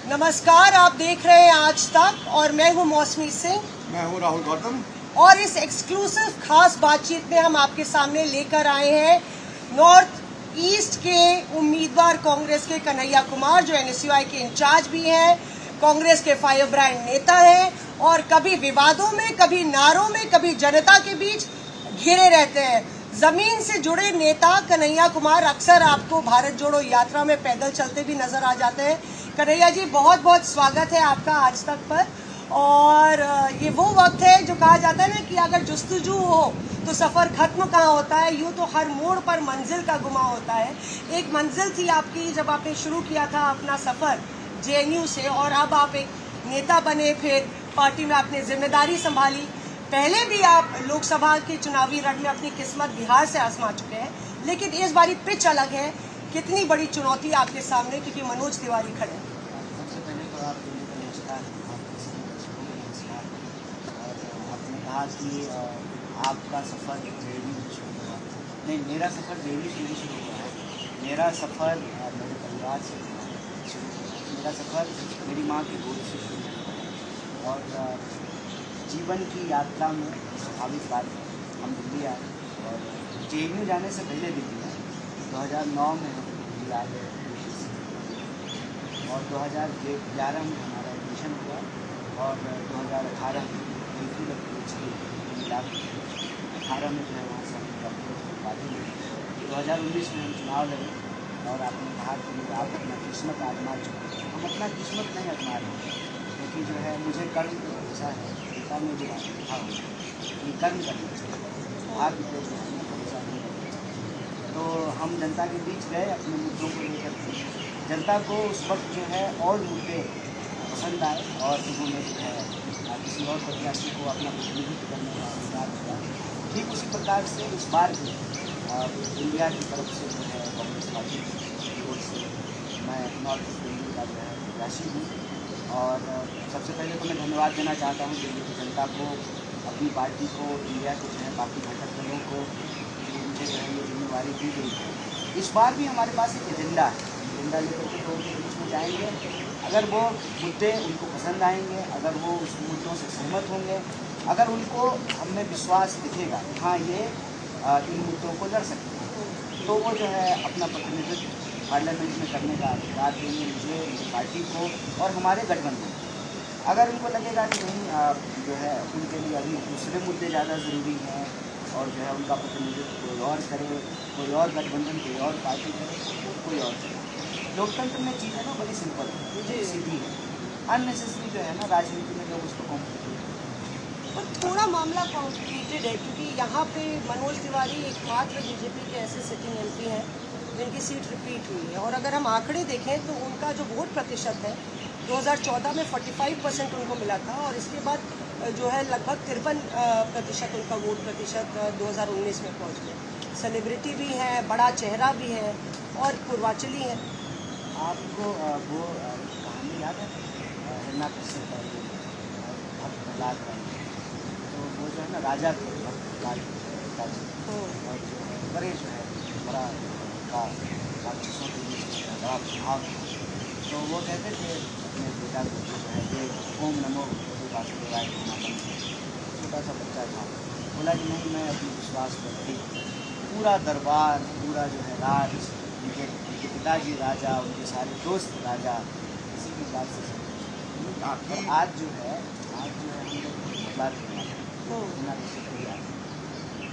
नमस्कार, आप देख रहे हैं आज तक और मैं हूं मौसमी सिंह। मैं हूं राहुल गौतम। और इस एक्सक्लूसिव खास बातचीत में हम आपके सामने लेकर आए हैं नॉर्थ ईस्ट के उम्मीदवार कांग्रेस के कन्हैया कुमार, जो एनएसयूआई के इंचार्ज भी हैं, कांग्रेस के फायर ब्रांड नेता हैं और कभी विवादों में, कभी नारों में, कभी जनता के बीच घिरे रहते हैं। जमीन से जुड़े नेता कन्हैया कुमार अक्सर आपको भारत जोड़ो यात्रा में पैदल चलते भी नजर आ जाते हैं। कन्हैया जी, बहुत बहुत स्वागत है आपका आज तक पर। और ये वो वक्त है जो कहा जाता है ना कि अगर जुस्तजू हो तो सफ़र खत्म कहाँ होता है, यूँ तो हर मोड़ पर मंजिल का गुमा होता है। एक मंजिल थी आपकी जब आपने शुरू किया था अपना सफ़र जेएनयू से, और अब आप एक नेता बने, फिर पार्टी में आपने जिम्मेदारी संभाली। पहले भी आप लोकसभा के चुनावी रण में अपनी किस्मत बिहार से आजमा चुके हैं, लेकिन इस बारी पिच अलग है। कितनी बड़ी चुनौती आपके सामने, क्योंकि मनोज तिवारी खड़े हैं। सबसे पहले तो आप दोनों को नमस्कार। नमस्कार। और आपने कहा कि आपका सफ़र जेएनयू से शुरू हुआ। नहीं, मेरा सफ़र जेएनयू से नहीं शुरू हुआ है। मेरा सफ़र मेरे परिवार से शुरू हुआ। मेरा सफ़र मेरी माँ की गोद से शुरू हुआ और जीवन की यात्रा में स्वाभाविक बात है हम दिल्ली आए। और जेएनयू जाने से पहले दिल्ली आए 2009 में हम दिल्ली आ गए और 2011 में हमारा एडमिशन हुआ और 2018 में बिल्कुल मिला। 18 में जो है वहाँ से हम डॉक्टर पार्टी में 2019 में हम चुनाव लड़े और आपने कहा कि आप अपना किस्मत आजमा चुके हैं। हम अपना किस्मत नहीं आजमा रहे हैं, क्योंकि जो है मुझे कर्म का भरोसा है। पिता ने जो लिखा हो कि कर्म करना चाहिए, भाग्य पे जो है भरोसा नहीं करना चाहिए। तो हम जनता के बीच गए अपने मुद्दों को लेकर के। जनता को उस वक्त जो है और मुद्दे पसंद आए और उन्होंने जो है किसी और प्रत्याशी को अपना प्रतिनिधित्व करने का अधिकार दिया। ठीक उसी प्रकार से इस बार भी इंडिया की तरफ से जो है कांग्रेस पार्टी की ओर से मैं नॉर्थ ईस्ट दिल्ली का जो है प्रत्याशी हूँ। और सबसे पहले तो मैं धन्यवाद देना चाहता हूँ दिल्ली की जनता को, अपनी पार्टी को, इंडिया के जो है बाकी घटक दलों को, जो मुझे जो है ये जिम्मेवारी दी गई है। इस बार भी हमारे पास एक एजेंडा है। एजेंडा लेकर के लोगों के बीच में जाएंगे। अगर वो मुद्दे उनको पसंद आएंगे, अगर वो उस मुद्दों से सहमत होंगे, अगर उनको हमें विश्वास दिखेगा कि हाँ ये इन मुद्दों को लड़ सकते हैं, तो वो जो है अपना प्रतिनिधित्व पार्लियामेंट में करने का अधिकार देंगे मुझे, मेरी पार्टी को और हमारे गठबंधन को। अगर उनको लगेगा कि नहीं जो है उनके लिए अभी दूसरे मुद्दे ज़्यादा ज़रूरी हैं और जो है उनका प्रतिनिधित्व कोई और करे, कोई और गठबंधन, कोई और पार्टी करे, कोई और करे। लोकतंत्र में चीज़ें ना बड़ी सिंपल है, जी सीधी है। अननेसेसरी जो है ना राजनीति में लोग उसको कॉम्प्लिकेट। पर थोड़ा मामला कॉम्प्लिकेटेड है, क्योंकि यहाँ पे मनोज तिवारी एकमात्र बीजेपी के ऐसे सिटिंग एमपी हैं जिनकी सीट रिपीट हुई है। और अगर हम आंकड़े देखें तो उनका जो वोट प्रतिशत है 2014 में 45% उनको मिला था और इसके बाद जो है लगभग 53% उनका वोट प्रतिशत 2019 में पहुंच गया। सेलिब्रिटी भी है, बड़ा चेहरा भी है और पूर्वांचली है। आपको वो कहानी याद है हिरण्यकश्यप का भक्त प्रहलाद का? तो वो जो है ना राजा थे, भक्त प्रहलाद पिताजी, और जो है बड़े जो है बड़ा का राक्षसों के बीच बड़ा प्रभाव था। तो वो कहते थे अपने बेटा को जो है ये ओम नमो वासुदेवाय नाम। छोटा सा बच्चा था, बोला कि नहीं मैं अपने विश्वास पर पूरा दरबार, पूरा जो है राज, उनके पिताजी राजा, उनके सारे दोस्त राजा, इसी की बात से और आज जो है हम लोग बदलाव करना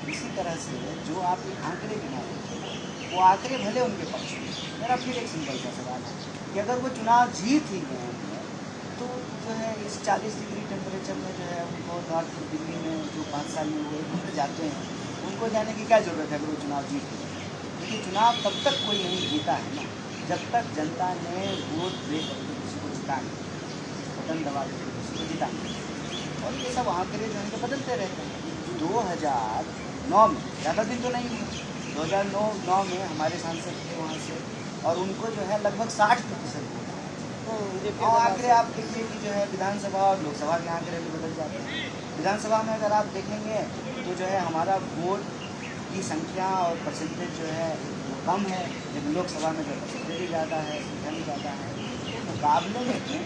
इसी तरह से जो आप आंकड़े गिनाए वो आंकड़े भले उनके पक्ष में। मेरा फिर एक सिंपल सा सवाल है कि अगर वो चुनाव जीत ही गए हैं तो जो है इस 40 डिग्री टेम्परेचर में जो है उनको नॉर्थ दिल्ली में जो 5 साल में हुए उनको जाते हैं, उनको जाने की क्या ज़रूरत है अगर वो चुनाव जीत गए? क्योंकि चुनाव तब तक कोई नहीं जीता है ना जब तक जनता ने वोट दे करके किसी को जिता नहीं, बटन दबा करके किसी को जिता नहीं। और ये सब आंकड़े जो है बदलते रहते हैं। 2009 में ज़्यादा दिन तो नहीं हुए, 2009 में हमारे सांसद थे वहाँ से और उनको जो है लगभग 60% वोट। और आंकड़े आप देखिए कि जो है विधानसभा और लोकसभा के आंकड़े भी बदल जाते हैं। विधानसभा में अगर आप देखेंगे तो जो है हमारा वोट की संख्या और परसेंटेज जो है वो कम है, लेकिन लोकसभा में जो परसेंटेज ज़्यादा है, संख्या भी ज़्यादा है। मुकाबले में थे,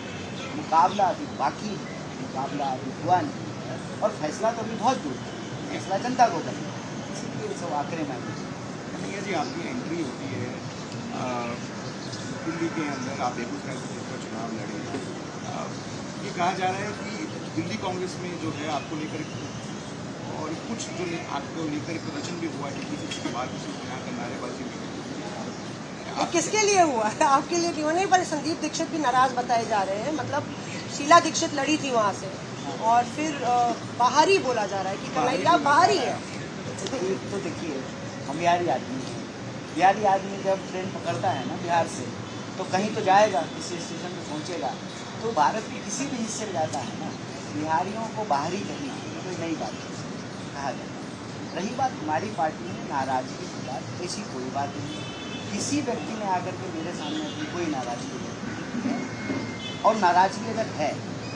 मुकाबला अभी बाकी है, मुकाबला अभी हुआ नहीं है और फैसला तो अभी बहुत दूर है, फैसला जनता को करना है, इसलिए सब आखिरी में कन्हैया जी आपकी एंट्री होती है दिल्ली के अंदर, आप बेगूसराय से जीतकर चुनाव लड़े। ये कहा जा रहा है कि दिल्ली कांग्रेस में जो है आपको लेकर और कुछ जो आपको लेकर प्रदर्शन भी हुआ है किसी के बाद किसी को यहाँ का नारेबाजी भी ये किसके लिए हुआ है? आपके लिए क्यों नहीं? पर संदीप दीक्षित भी नाराज बताए जा रहे हैं, मतलब शीला दीक्षित लड़ी थी वहाँ से और फिर बाहर ही बोला जा रहा है कि कन्हैया बाहर ही है। एक तो देखिए, हम बिहारी आदमी हैं, बिहारी आदमी जब ट्रेन पकड़ता है ना बिहार से, तो कहीं तो जाएगा, किसी स्टेशन पे पहुंचेगा, तो भारत के किसी भी हिस्से में जाता है ना, बिहारियों को बाहरी करना कोई नई बात कहा जाता है। रही बात हमारी पार्टी में नाराजगी की बात, ऐसी कोई बात नहीं है। किसी व्यक्ति ने आकर के मेरे सामने अपनी कोई नाराजगी नहीं है, और नाराजगी अगर है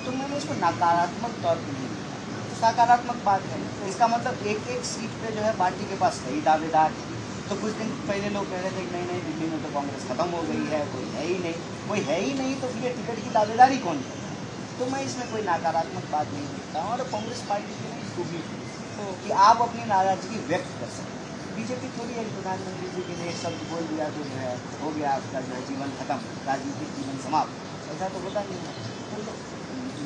तो मैंने उसको नकारात्मक तौर पर नहीं लिया, तो सकारात्मक बात है। तो इसका मतलब एक एक सीट पे जो है पार्टी के पास कई दावेदार हैं। तो कुछ दिन पहले लोग कह रहे थे कि नहीं दिल्ली में तो कांग्रेस खत्म हो गई है, कोई है ही नहीं, कोई है ही नहीं, तो फिर टिकट की दावेदारी कौन करे? तो मैं इसमें कोई नकारात्मक बात नहीं देखता हूँ। और कांग्रेस पार्टी की नहीं खूबी कि आप अपनी नाराजगी व्यक्त कर सकते। बीजेपी थोड़ी है प्रधानमंत्री जी के लिए एक शब्द बोल दिया तो जो है हो गया आपका जो है जीवन खत्म, राजनीतिक जीवन समाप्त, ऐसा तो होता नहीं है। तो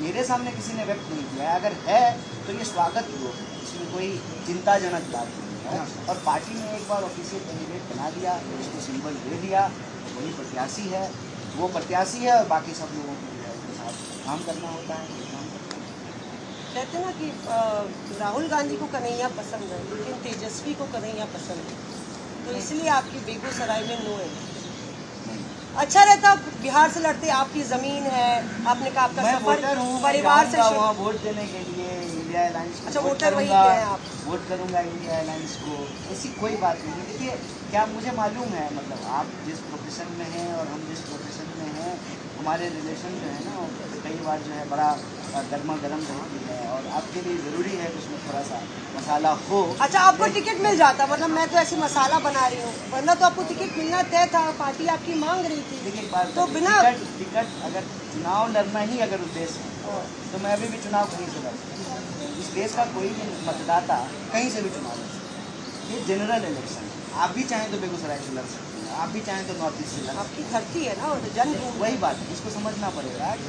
मेरे सामने किसी ने व्यक्त नहीं किया है, अगर है तो ये स्वागत योग है, इसमें कोई चिंताजनक बात नहीं है। और पार्टी ने एक बार ऑफिशियल कैंडिडेट बना दिया, उसको सिंबल दे दिया, तो वही प्रत्याशी है, वो प्रत्याशी है, और बाकी सब लोगों को जो है उसके साथ काम करना होता है। कहते हैं ना कि राहुल गांधी को कन्हैया पसंद है, लेकिन तेजस्वी को कन्हैया पसंद है, तो इसलिए आपकी बेगूसराय में नो है। अच्छा रहता बिहार से लड़ते, आपकी जमीन है, आपने कहा आपका सफर परिवार से वहाँ वोट देने के लिए इंडिया अलायंस। अच्छा, वोटर वही के हैं आप? वोट करूँगा इंडिया अलायंस को, ऐसी कोई बात नहीं। देखिए क्या मुझे मालूम है, मतलब आप जिस प्रोफेशन में हैं और हम जिस प्रोफेशन में हैं, हमारे रिलेशन जो है ना कई बार जो है बड़ा गर्मा गर्म रहती है, और आपके लिए ज़रूरी है कि उसमें थोड़ा सा मसाला हो। अच्छा, आपको टिकट मिल जाता? मतलब मैं तो ऐसी मसाला बना रही हूँ, वरना तो आपको टिकट मिलना तय था, पार्टी आपकी मांग रही थी। देखिए एक बात, तो बिना टिकट अगर चुनाव लड़ना ही अगर उद्देश्य है तो मैं अभी भी चुनाव कहीं से लड़ सकता हूँ। इस देश का कोई भी मतदाता कहीं से भी चुनाव लड़ सकता है। ये जनरल इलेक्शन है, आप भी चाहें तो बेगूसराय से लड़ सकते हैं, आप भी चाहें तो नॉर्थ ईस्ट से लड़ सकते हैं। आपकी धरती है ना, जन वही बात है, इसको समझना पड़ेगा कि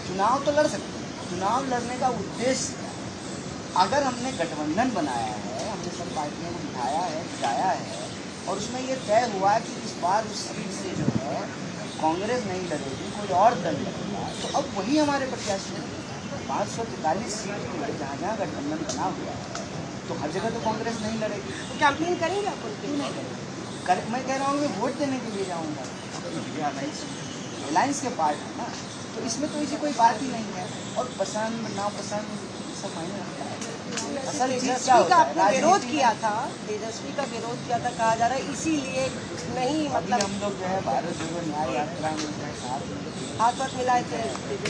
चुनाव तो लड़ सकते हैं, चुनाव लड़ने का उद्देश्य क्या है। अगर हमने गठबंधन बनाया है, हमने सब पार्टियों को बिठाया है, बिठाया है, और उसमें ये तय हुआ कि इस बार उस सीट से जो है कांग्रेस नहीं लड़ेगी, कोई और दल लड़ेगा, तो अब वही हमारे प्रत्याशी हैं। 543 सीट के लिए जहाँ जहाँ गठबंधन बना हुआ है, तो हर जगह तो कांग्रेस नहीं लड़ेगी। तो कैंपेन करेंगे आप उनके? क्यों नहीं करेंगे? मैं कह रहा हूँ मैं वोट देने के लिए जाऊँगा, अलायंस के पार्ट है ना, तो इसमें तो ऐसी कोई बात ही नहीं है। और पसंद नापसंद सब मायने रखता है। असल चीज़ क्या तेजस्वी होता का है, आपने विरोध किया था, तेजस्वी का विरोध किया था, कहा जा रहा है इसीलिए नहीं, अभी मतलब हम लोग जो है भारत जोड़ो न्याय यात्रा में जो है साथ में हाथ वक्त मिलाए थे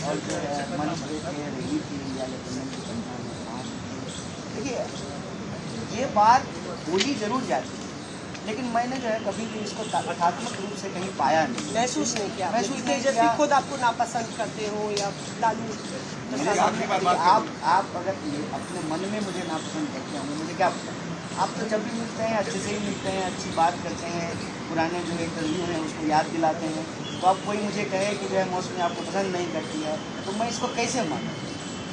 और जो है मंच पे थे, रही थी इंडिया गठबंधन की संख्या में साथ थे। देखिए ये बात बोली जरूर जाती है, लेकिन मैंने जो है कभी भी इसको तथ्यात्मक रूप से कहीं पाया नहीं, महसूस नहीं किया आपने महसूस कि नहीं तेजस्वी किया। खुद आपको नापसंद करते हो या लालू आप अगर अपने मन में मुझे नापसंद करते होंगे, मुझे क्या पता। आप तो जब भी मिलते हैं अच्छे से ही मिलते हैं, अच्छी बात करते हैं, पुराने जो इंटरव्यू हैं उसको याद दिलाते हैं। तो अब कोई मुझे कहे कि जो है मौसमी आपको पसंद नहीं करती है, तो मैं इसको कैसे मानूँ?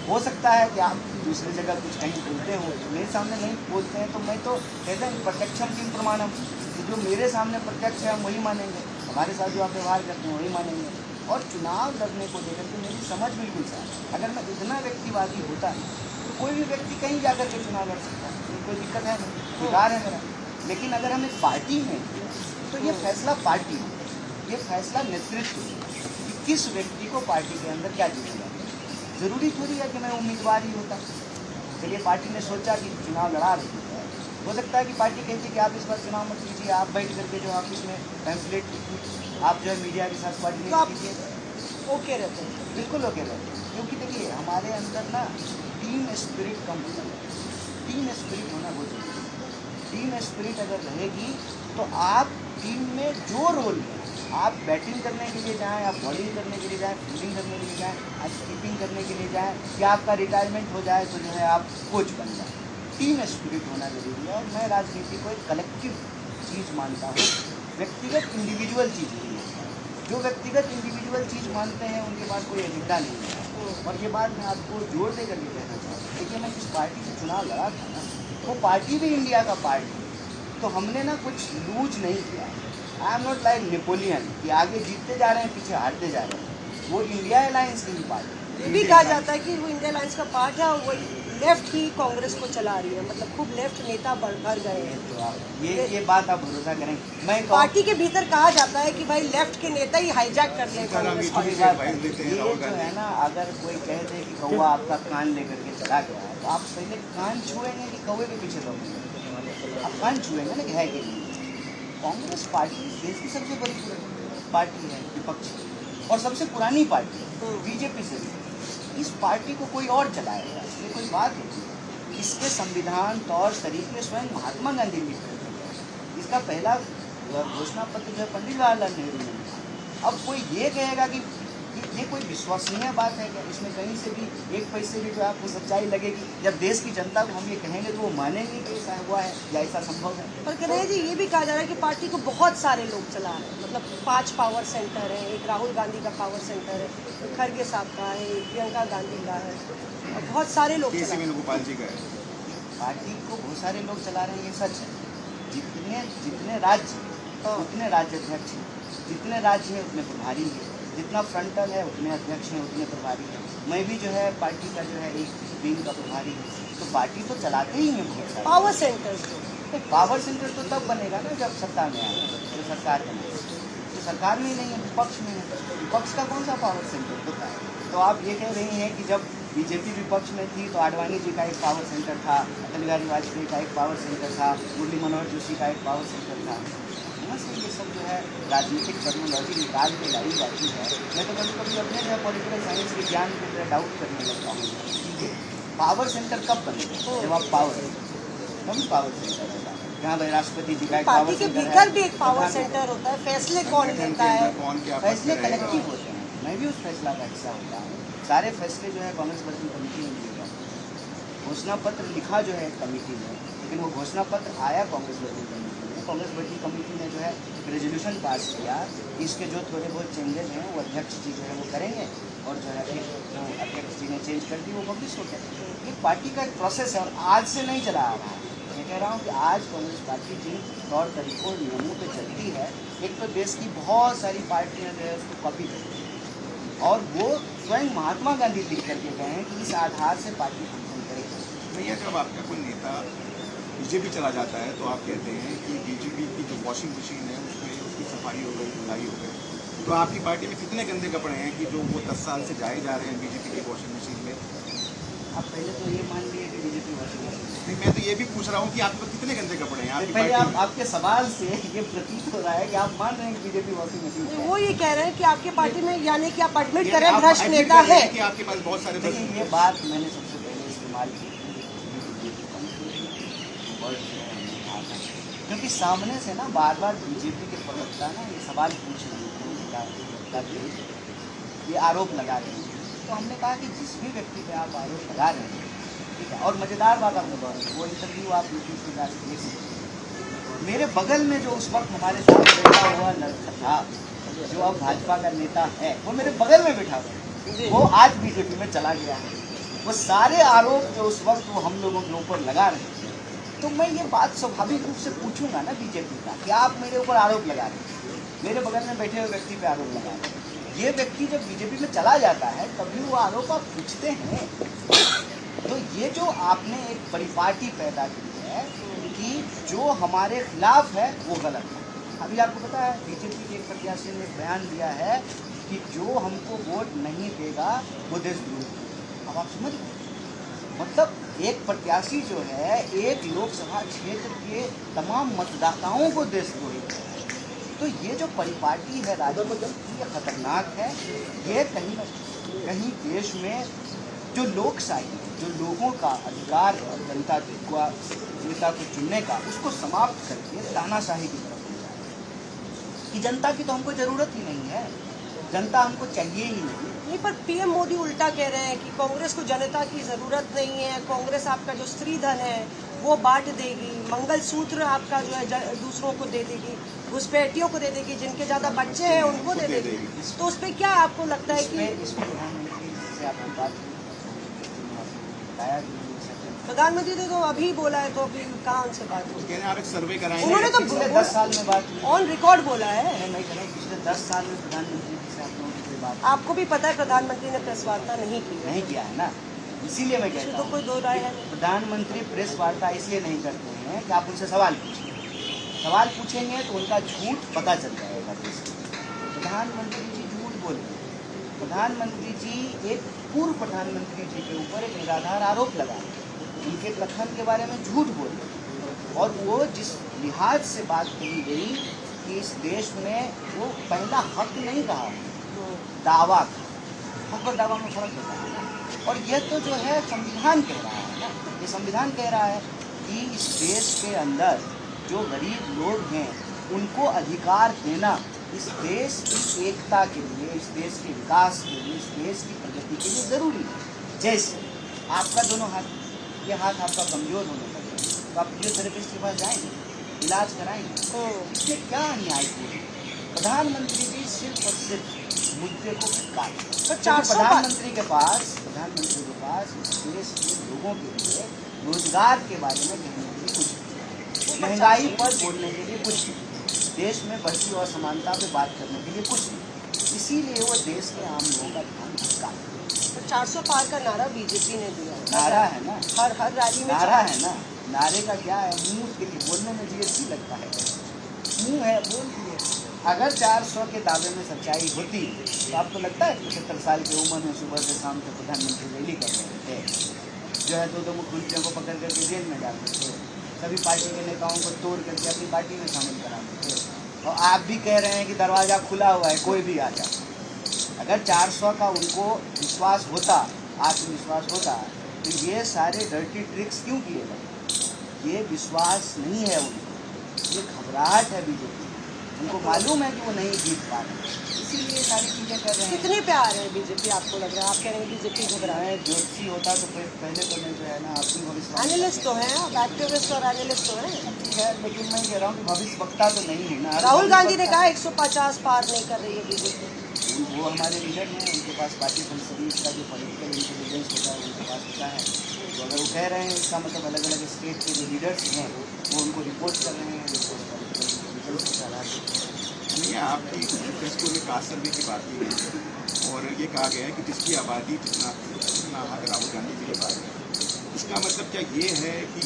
हो सकता है कि आप दूसरी जगह कुछ कहीं बोलते हो, तो मेरे सामने नहीं बोलते हैं, तो मैं तो कहते हैं प्रत्यक्षम किम प्रमाणम, जो मेरे सामने प्रत्यक्ष है हम वही मानेंगे, हमारे साथ जो आप व्यवहार करते हैं वही मानेंगे। और चुनाव लड़ने को लेकर के मेरी समझ बिल्कुल साफ है। अगर मैं इतना व्यक्तिवादी होता तो कोई भी व्यक्ति कहीं जा कर के चुनाव लड़ सकता है, कोई दिक्कत है नहीं, अधिकार है मेरा। लेकिन अगर हम एक पार्टी में तो ये फैसला पार्टी है, ये फैसला नेतृत्व है कि किस व्यक्ति को पार्टी के अंदर क्या जीतेगा। ज़रूरी थोड़ी है कि मैं उम्मीदवार ही होता। चलिए पार्टी ने सोचा कि चुनाव लड़ा रही है, हो सकता है कि पार्टी कहती कि आप इस बार चुनाव मत कीजिए, आप बैठ करके जो ऑफिस में ट्रांसलेट कीजिए, आप जो है मीडिया के साथ कोऑर्डिनेट कीजिए। ओके रहते हैं, बिल्कुल ओके रहते हैं, क्योंकि देखिए हमारे अंदर ना टीम स्पिरिट कम होता है, टीम स्पिरिट होना बहुत जरूरी है। टीम स्पिरिट अगर रहेगी तो आप टीम में जो रोल है आप बैटिंग करने के लिए जाएं, आप बॉलिंग करने के लिए जाएं, फील्डिंग करने के लिए जाएं, आप कीपिंग करने के लिए जाएं, या आपका रिटायरमेंट हो जाए तो जो है आप कोच बन जाएं। टीम स्पिरिट होना जरूरी है। और मैं राजनीति को एक कलेक्टिव चीज़ मानता हूँ, व्यक्तिगत इंडिविजुअल चीज़ नहीं है। जो व्यक्तिगत इंडिविजुअल चीज़ मानते हैं उनके पास कोई एजेंडा नहीं है। और ये बात मैं आपको जोर दे करके कहना चाहता हूँ, देखिए मैं जिस पार्टी से चुनाव लड़ा था ना, वो पार्टी भी इंडिया का पार्टी, तो हमने ना कुछ लूज नहीं किया। I am not like Napoleon कि आगे जीतते जा रहे हैं, पीछे हारते जा रहे हैं। वो इंडिया अलायंस की ही पार्टी। ये भी कहा जाता है कि वो इंडिया अलायंस का पार्ट है और वो लेफ्ट ही कांग्रेस को चला रही है, मतलब खूब लेफ्ट नेता बढ़ गए हैं। तो आप ये बात आप भरोसा करें, मैं पार्टी के भीतर कहा जाता है कि भाई लेफ्ट के नेता ही हाईजैक कर ले कांग्रेस सीताराम पार्टी। ये जो है ना, अगर कोई कह दे कि कौवा आपका कान लेकर के चला गया है, तो आप पहले कान छुएंगे कि कौवे के पीछे दौड़ेंगे? आप कान छुएंगे ना कि है कि नहीं। कांग्रेस पार्टी देश की सबसे बड़ी पार्टी है, विपक्ष की, और सबसे पुरानी पार्टी है, बीजेपी से भी। इस पार्टी को कोई और चलाएगा, इसमें कोई बात नहीं। इसके संविधान, तौर तरीके स्वयं महात्मा गांधी लिख करके गए। इसका पहला घोषणा पत्र जो है पंडित जवाहरलाल नेहरू ने लिखा। अब कोई ये कहेगा कि ये कोई विश्वसनीय बात है क्या? इसमें कहीं से भी एक पैसे भी जो आपको सच्चाई लगेगी? जब देश की जनता को हम ये कहेंगे तो वो मानेंगे कि ऐसा हुआ है या ऐसा संभव है? पर कन्हैया जी, ये भी कहा जा रहा है कि पार्टी को बहुत सारे लोग चला रहे हैं, मतलब 5 पावर सेंटर है, एक राहुल गांधी का पावर सेंटर है, एक खड़गे साहब का है, एक प्रियंका गांधी का है, और बहुत सारे लोग चला रहे हैं। वेणुगोपाल जी का है। पार्टी को बहुत सारे लोग चला रहे हैं, ये सच है। जितने राज्य उतने राज्य अध्यक्ष हैं, जितने राज्य हैं उतने प्रभारी हैं, जितना फ्रंटल है उतने अध्यक्ष हैं, उतने प्रभारी हैं। मैं भी जो है पार्टी का जो है एक विंग का प्रभारी हूँ। तो पार्टी तो चलाते ही हैं बहुत सारे पावर सेंटर तो पावर सेंटर तो तब बनेगा ना जब सत्ता में आएगा, जो सरकार बनेगी। तो सरकार में ही नहीं है, विपक्ष में है। विपक्ष का कौन सा पावर सेंटर होता है? तो आप ये कह रही हैं कि जब बीजेपी विपक्ष में थी तो आडवाणी जी का एक पावर सेंटर था, अटल बिहारी वाजपेयी का एक पावर सेंटर था, मुरली मनोहर जोशी का एक पावर सेंटर था। ना सर, ये सब जो है राजनीतिक टर्मिनोलॉजी निकाल के लाई जाती है। मैं तो कभी कभी अपने जो है पॉलिटिकल साइंस के ज्ञान को जो है डाउट करने लगता हूँ। पावर सेंटर कब बनेगा? जब आप पावर सेंटर होगा। जहाँ भाई राष्ट्रपति जी का एक पार्टी पावर के सेंटर भीतर है, भी एक पावर सेंटर होता है, फैसले कौन लेता है? फैसले कलेक्टिव होते हैं। मैं भी उस फैसला का हिस्सा होता हूँ। सारे फैसले जो है कांग्रेस वर्किंग कमेटी में लिए जाते हैं। घोषणा पत्र लिखा जो है कमेटी में, लेकिन वो घोषणा पत्र आया कांग्रेस वर्किंग कमेटी में। कांग्रेस वर्किंग कमेटी ने जो है एक रेजोल्यूशन पास किया। इसके जो थोड़े बहुत चेंजेस हैं वो अध्यक्ष जी जो है वो करेंगे, और जो है फिर जो अध्यक्ष जी ने चेंज कर दी वो पब्लिश हो गया। ये पार्टी का एक प्रोसेस है और आज से नहीं चला आ रहा है। मैं कह रहा हूँ कि आज कांग्रेस पार्टी जिन तौर तरीकों और नियमों पर चलती है, एक तो देश की बहुत सारी पार्टियाँ जो है उसको कॉपी करती हैं, और वो स्वयं महात्मा गांधी लिख करके गए हैं कि इस आधार से पार्टी फंक्शन करेगी। भैया, जब आपका कोई नेता बीजेपी चला जाता है तो आप कहते हैं कि बीजेपी की जो वॉशिंग मशीन है उसमें उसकी सफाई हो गई, धुलाई हो गई। तो आपकी पार्टी में कितने गंदे कपड़े हैं कि जो वो 10 साल से जाए जा रहे हैं बीजेपी की वॉशिंग मशीन में? आप पहले तो ये मान लिए कि बीजेपी वॉशिंग मशीन। नहीं, मैं तो ये भी पूछ रहा हूँ कि आपके पास कितने गंदे कपड़े हैं आपकी पहले पार्टी में? आपके सवाल से ये प्रतीत हो रहा है कि आप मान रहे हैं कि बीजेपी वॉशिंग मशीन है। वो ये कह रहे हैं कि आपके पार्टी में, यानी कि आप एडमिट ये करें आप भ्रष्ट admit नेता कर रहे है। हैं कि आपके पास बहुत सारे देखिए, ये बात मैंने सबसे पहले इस्तेमाल की क्योंकि सामने से ना बार बार बीजेपी के प्रवक्ता ना ये सवाल पूछ रहे हैं, ये आरोप लगा रहे हैं। तो हमने कहा कि जिस भी व्यक्ति पे आप आरोप लगा रहे हैं, ठीक है, और मज़ेदार बात आपने बताई, वो इंटरव्यू आप यूट्यूब से जाकर देख सकते हैं। मेरे बगल में जो उस वक्त हमारे साथ बैठा हुआ लड़का था, जो अब भाजपा का नेता है, वो मेरे बगल में बैठा हुआ है, वो आज बीजेपी में चला गया है। वो सारे आरोप जो उस वक्त वो हम लोगों के ऊपर लगा रहे थे, तो मैं ये बात स्वाभाविक रूप से पूछूंगा ना बीजेपी का कि आप मेरे ऊपर आरोप लगा रहे हैं, मेरे बगल में बैठे हुए व्यक्ति पे आरोप लगा रहे हैं। ये व्यक्ति जब बीजेपी में चला जाता है तभी वो आरोप आप पूछते हैं। तो ये जो आपने एक परिपाटी पैदा की है कि जो हमारे खिलाफ है वो गलत है। अभी आपको पता है बीजेपी के एक प्रत्याशी ने एक बयान दिया है कि जो हमको वोट नहीं देगा वो देशद्रोही है। अब आप समझ गए, मतलब एक प्रत्याशी जो है एक लोकसभा क्षेत्र के तमाम मतदाताओं को देशद्रोही है। तो ये जो परिपाटी है राजनीति की, ये खतरनाक है। ये कहीं न कहीं देश में जो लोकशाही है, जो लोगों का अधिकार है जनता नेता को चुनने का, उसको समाप्त करके तानाशाही की तरफ ले जा रहा है। कि जनता की तो हमको जरूरत ही नहीं है, जनता हमको चाहिए ही नहीं। नहीं, पर पीएम मोदी उल्टा कह रहे हैं कि कांग्रेस को जनता की जरूरत नहीं है, कांग्रेस आपका जो स्त्री धन है वो बांट देगी, मंगलसूत्र आपका जो है दूसरों को दे देगी, घुसपैठियों को दे देगी, जिनके ज्यादा बच्चे हैं उनको दे देगी। तो उस पर क्या आपको लगता है कि प्रधानमंत्री से आपकी बात बताया प्रधानमंत्री ने तो अभी बोला है, तो अभी कहाँ उनसे बात हुई? कह रहे हैं आप एक सर्वे कराएंगे। उन्होंने तो पिछले 10 साल में बात हुई, ऑन रिकॉर्ड बोला है। मैं कह रहा हूँ पिछले 10 साल में प्रधानमंत्री जी से आप लोगों की कोई बात आपको भी पता है प्रधानमंत्री ने प्रेस वार्ता नहीं की है, नहीं किया है ना, इसीलिए मैं कहता तो हूँ कोई दो राय है नहीं। प्रधानमंत्री प्रेस वार्ता इसलिए नहीं करते हैं कि आप उनसे सवाल पूछेंगे, सवाल पूछेंगे तो उनका झूठ पता चल जाएगा। प्रधानमंत्री जी झूठ बोल रहे हैं। प्रधानमंत्री जी एक पूर्व प्रधानमंत्री जी के ऊपर एक निराधार आरोप लगा, उनके कथन के बारे में झूठ बोल रहे हैं। और वो जिस लिहाज से बात कही गई कि इस देश में वो पहला हक नहीं कहा, दावा था। हक और दावा में फर्क होता है ना। और यह तो जो है संविधान कह रहा है ना, ये संविधान कह रहा है कि इस देश के अंदर जो गरीब लोग हैं उनको अधिकार देना इस देश की एकता के लिए, इस देश के विकास के लिए, इस देश की प्रगति के लिए ज़रूरी है। जैसे आपका दोनों हाथ, ये हाथ आपका कमज़ोर होने लगे तो आप फिजियोथेरेपिस्ट के पास जाएंगे, इलाज कराएंगे। इसमें क्या अन्याय हुई? प्रधानमंत्री जी सिर्फ और सिर्फ मुद्दे को भटका प्रधानमंत्री के पास इस देश के लोगों के लिए रोजगार के बारे में कहने के लिए कुछ नहीं, महंगाई पर बोलने के लिए कुछ नहीं, देश में बढ़ती असमानता पे बात करने के लिए कुछ नहीं, इसीलिए वो देश के आम लोगों का ध्यान भटका। 400 पार का नारा बीजेपी ने दिया, नारा है ना, हर रैली में नारा है ना, नारे का क्या है, मुंह के लिए बोलने में जीएसटी लगता है, मुंह है बोल दिए। अगर 400 के दावे में सच्चाई होती तो आपको लगता है 75 साल की उम्र में सुबह से शाम तक प्रधानमंत्री रैली कर रहे थे, जो है दो मुख्यमंत्रियों को पकड़ करके जेल में डालते थे, सभी पार्टी के नेताओं को तोड़ करके अपनी पार्टी में शामिल कराते थे, और आप भी कह रहे हैं कि दरवाज़ा खुला हुआ है, कोई भी आ जाए। अगर 400 का उनको विश्वास होता, आत्मविश्वास होता, तो ये सारे डर्टी ट्रिक्स क्यों किए गए? ये विश्वास नहीं है उनको, ये घबराहट है बीजेपी, उनको मालूम है कि वो नहीं जीत पा रहे, इसीलिए सारी चीज़ें कर रहे हैं। कितने पे आ रहे हैं बीजेपी, आपको लग रहा है? आप कह रहे हैं बीजेपी घबरा है। मैं ज्योतिषी होता तो पहले तो मैं जो है ना अपनी भविष्य एनालिस्ट तो हैं आप, एक्टिविस्ट और एनालिस्ट तो हैं। ठीक है, लेकिन मैं कह रहा हूँ कि भविष्य वक्ता तो नहीं हूँ ना। राहुल गांधी ने कहा 150 पार नहीं कर रही है बीजेपी। वो हमारे लीडर हैं, उनके पास पार्टी संसदीय का जो पॉलिटिकल इंटेलिजेंस होता है उनके पास होता है। तो अगर वो कह रहे हैं इसका मतलब अलग अलग स्टेट के जो लीडर्स हैं वो उनको रिपोर्ट कर रहे हैं, नहीं, आपकी फेसबुक में कास्ट सर्वे की बात हुई है और ये कहा गया है कि जिसकी आबादी जितना हक राहुल गांधी जी के पास है, इसका मतलब क्या ये है कि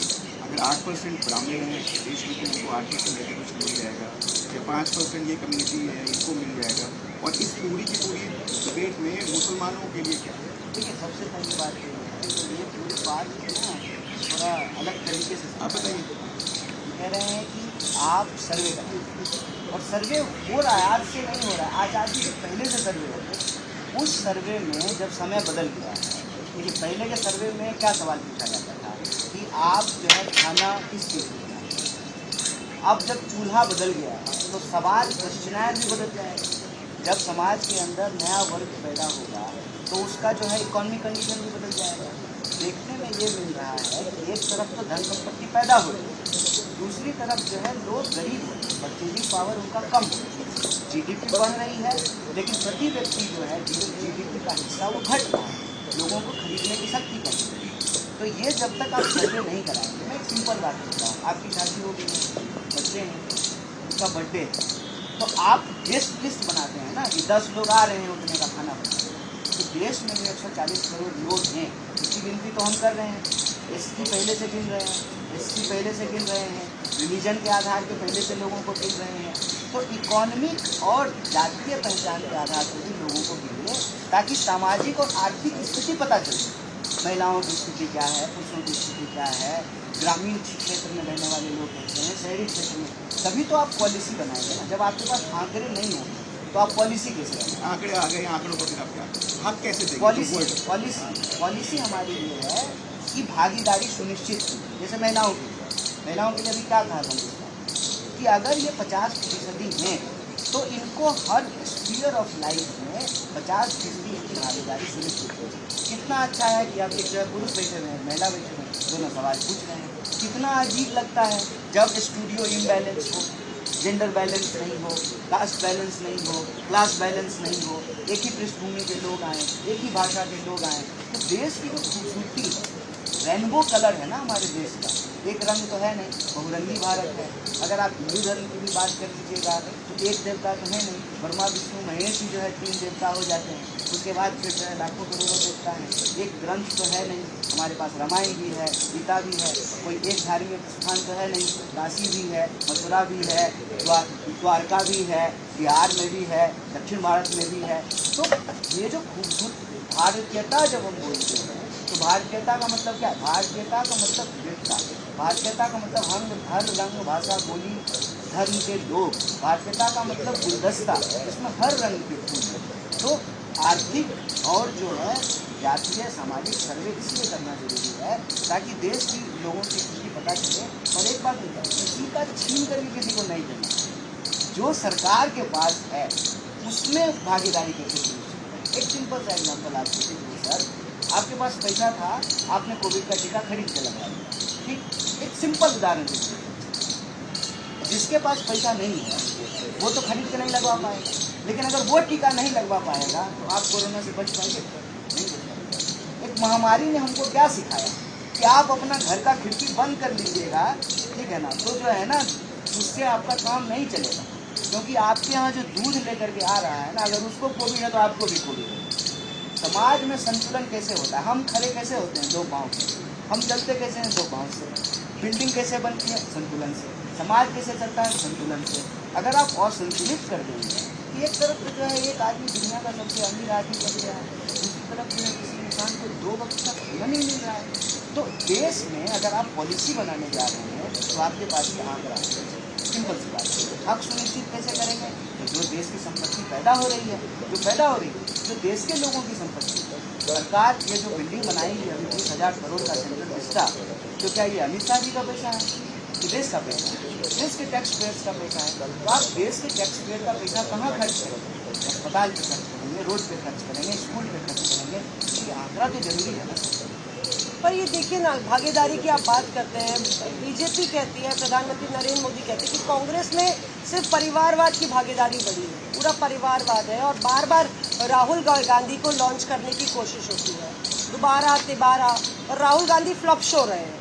अगर 8% ब्राह्मण हैं देश में तो उनको 8% ऐसे कुछ मिल जाएगा, या 5% ये कम्युनिटी है इनको मिल जाएगा, और इस पूरी की पूरी डिबेट में मुसलमानों के लिए क्या है? देखिए, सबसे पहली बात ये पूरी बात ना थोड़ा अलग तरीके से आप बताइए। कह रहे हैं कि आप सर्वे करें, और सर्वे हो रहा है, आज से नहीं हो रहा है, आज़ादी से पहले से सर्वे हो रहा है। उस सर्वे में जब समय बदल गया है, देखिए पहले के सर्वे में क्या सवाल पूछा जाता था कि आप जो है खाना किस चीज़ में खाएं। अब जब चूल्हा बदल गया तो सवाल क्वेश्चनायर भी बदल जाएगा। जब समाज के अंदर नया वर्ग पैदा होगा तो उसका जो है इकोनॉमिक कंडीशन भी बदल जाएगा। देखने में ये मिल रहा है कि एक तरफ तो धन संपत्ति पैदा हो रही है, दूसरी तरफ जो है लोग गरीब हो रहे हैं, परचेजिंग पावर उनका कम हो रही है, जीडीपी बढ़ रही है लेकिन प्रति व्यक्ति जो है जीडीपी का हिस्सा वो घट रहा है, लोगों को खरीदने की शक्ति कम हो रही है। तो ये जब तक आप सर्वे नहीं कराएंगे, मैं एक सिंपल बात करता हूँ, आपकी शादी हो गई है, बच्चे हैं, उनका बर्थडे है, तो आप गेस्ट लिस्ट बनाते हैं ना कि 10 लोग आ रहे हैं उतने का खाना बनाए। तो देश में जो 140 करोड़ लोग हैं उसकी गिनती तो हम कर रहे हैं, एसटी पहले से गिन रहे हैं, एससी पहले से गिन रहे हैं, रिलीजन के आधार पे पहले से लोगों को गिन रहे हैं। तो इकोनॉमिक और जातीय पहचान के आधार पर भी लोगों को गिनिए ताकि सामाजिक और आर्थिक स्थिति पता चले, महिलाओं की स्थिति क्या है, पुरुषों की स्थिति क्या है, ग्रामीण क्षेत्र में रहने वाले लोग कैसे हैं, शहरी क्षेत्र में, तभी तो आप पॉलिसी बनाएंगे ना। जब आपके पास आंकड़े नहीं होंगे तो आप पॉलिसी कैसे बनाएंगे? आंकड़े आ गए, आंकड़ों को फिर आप क्या हक कैसे देंगे? पॉलिसी हमारी ये है कि भागीदारी सुनिश्चित की, जैसे महिलाओं के लिए अभी क्या कहा था कि अगर ये 50% हैं तो इनको हर स्फीयर ऑफ लाइफ में 50% की भागीदारी सुनिश्चित हो। कितना अच्छा है कि आप एक जो है पुरुष बैठे हुए हैं, महिला बैठे हुए हैं, दोनों सवाल पूछ रहे हैं। कितना अजीब लगता है जब स्टूडियो इम्बैलेंस हो, जेंडर बैलेंस नहीं हो, कास्ट बैलेंस नहीं हो, क्लास बैलेंस नहीं हो, एक ही पृष्ठभूमि के लोग आएँ, एक ही भाषा के लोग आएँ। तो देश की जो खूबसूरती रेनबो कलर है ना हमारे देश का, एक रंग तो है नहीं, बहुरंगी भारत है। अगर आप हिंदू धर्म की भी बात कर लीजिएगा तो एक देवता तो है नहीं, ब्रह्मा विष्णु महेश ही जो है 3 देवता हो जाते हैं। उसके बाद फिर जो है लाखों करोड़ों देवता हैं। एक ग्रंथ तो है नहीं, हमारे पास रामायण भी है, गीता भी है, कोई एक धार्मिक स्थान तो है नहीं, काशी भी है, मथुरा भी है, द्वारका भी है, बिहार में भी है, दक्षिण भारत में भी है। तो ये जो खूबसूरत भारतीयता जब हम बोलते हैं तो भारतीयता का मतलब क्या है? भारतीयता का मतलब विविधता, भारतीयता का मतलब हर रंग भाषा बोली धर्म के लोग, भारतीयता का मतलब गुलदस्ता, इसमें हर रंग के फूल हैं। तो आर्थिक और जो है जातीय सामाजिक सर्वे इसलिए करना जरूरी है ताकि देश की लोगों की स्थिति पता चले। और एक बात किसी का छीन करके किसी को नहीं देना, जो सरकार के पास है उसमें भागीदारी कैसे सुनिश्चित। एक सिंपल सा एग्जाम्पल आपको दीजिए सर, आपके पास पैसा था, आपने कोविड का टीका खरीद के लगवा लिया, ठीक। एक सिंपल उदाहरण दीजिए, जिसके पास पैसा नहीं है वो तो खरीद के नहीं लगवा पाएगा, लेकिन अगर वो टीका नहीं लगवा पाएगा तो आप कोरोना से बच पाएंगे? नहीं बच पाएंगे। एक महामारी ने हमको क्या सिखाया कि आप अपना घर का खिड़की बंद कर लीजिएगा, ठीक है ना, तो जो है ना उससे आपका काम नहीं चलेगा। क्योंकि आपके यहाँ जो दूध लेकर के आ रहा है ना, अगर उसको कोविड है तो आपको भी कोविड है। समाज में संतुलन कैसे होता है? हम खड़े कैसे होते हैं? 2 पाँव से। हम चलते कैसे हैं? 2 पाँव से। बिल्डिंग कैसे बनती है? संतुलन से। समाज कैसे चलता है? संतुलन से। अगर आप असंतुलित कर देंगे कि एक तरफ जो है एक आदमी दुनिया का सबसे अमीर आदमी बन गया है, दूसरी तरफ जो है किसी इंसान को 2 वक्त का खाना नहीं मिल रहा है। तो देश में अगर आप पॉलिसी बनाने जा रहे हैं तो आपके पास ये आंकड़ा है। सिंपल सी बात है। हक सुनिश्चित कैसे करेंगे? तो जो देश की संपत्ति पैदा हो रही है, जो देश के लोगों की संपत्ति, सरकार ये जो बिल्डिंग बनाएगी अभी 20,000 करोड़ का सेंट्रल विस्टा, तो क्या ये अमित शाह जी का पैसा है? ये देश का पैसा है, देश के टैक्स पेयर्स का पैसा है। तो आप देश के टैक्स पेयर का पैसा कहाँ खर्च करेंगे? अस्पताल पे खर्च करेंगे, रोड पे खर्च करेंगे, स्कूल पे खर्च करेंगे। ये आंकड़ा तो जरूरी है ना। पर ये देखिए ना, भागीदारी की आप बात करते हैं, बीजेपी कहती है, प्रधानमंत्री नरेंद्र मोदी कहते हैं कि कांग्रेस में सिर्फ परिवारवाद की भागीदारी बढ़ी है, पूरा परिवारवाद है, और बार बार राहुल गांधी को लॉन्च करने की कोशिश होती है, दोबारा तिबारा, और राहुल गांधी फ्लॉप शो रहे हैं।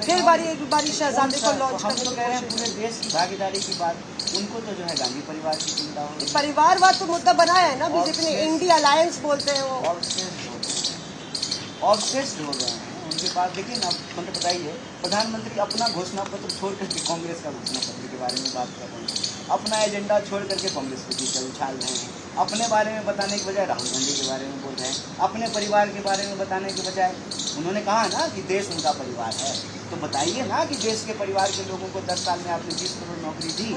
फिर एक बारी शहजादे को लॉन्च करने तो की कह रहे हैं कोशिश। पूरे देश की भागीदारी की बात, उनको तो जो है गांधी परिवार की चिंता हो। परिवारवाद तो मुद्दा बनाया है ना बीजेपी ने, इंडिया अलायंस बोलते हैं वो। ऑब्सेस्ड हो गए हैं उनके पास। देखिए ना, मतलब बताइए, प्रधानमंत्री अपना घोषणा पत्र छोड़ करके कांग्रेस का घोषणा पत्र के बारे में बात कर रहे हैं, अपना एजेंडा छोड़ करके कांग्रेस के पीछे उछाल रहे हैं, अपने बारे में बताने के बजाय राहुल गांधी के बारे में बोल रहे हैं, अपने परिवार के बारे में बताने के बजाय उन्होंने कहा ना कि देश उनका परिवार है, तो बताइए ना कि देश के परिवार के लोगों को 10 साल में आपने 20 करोड़ नौकरी दी।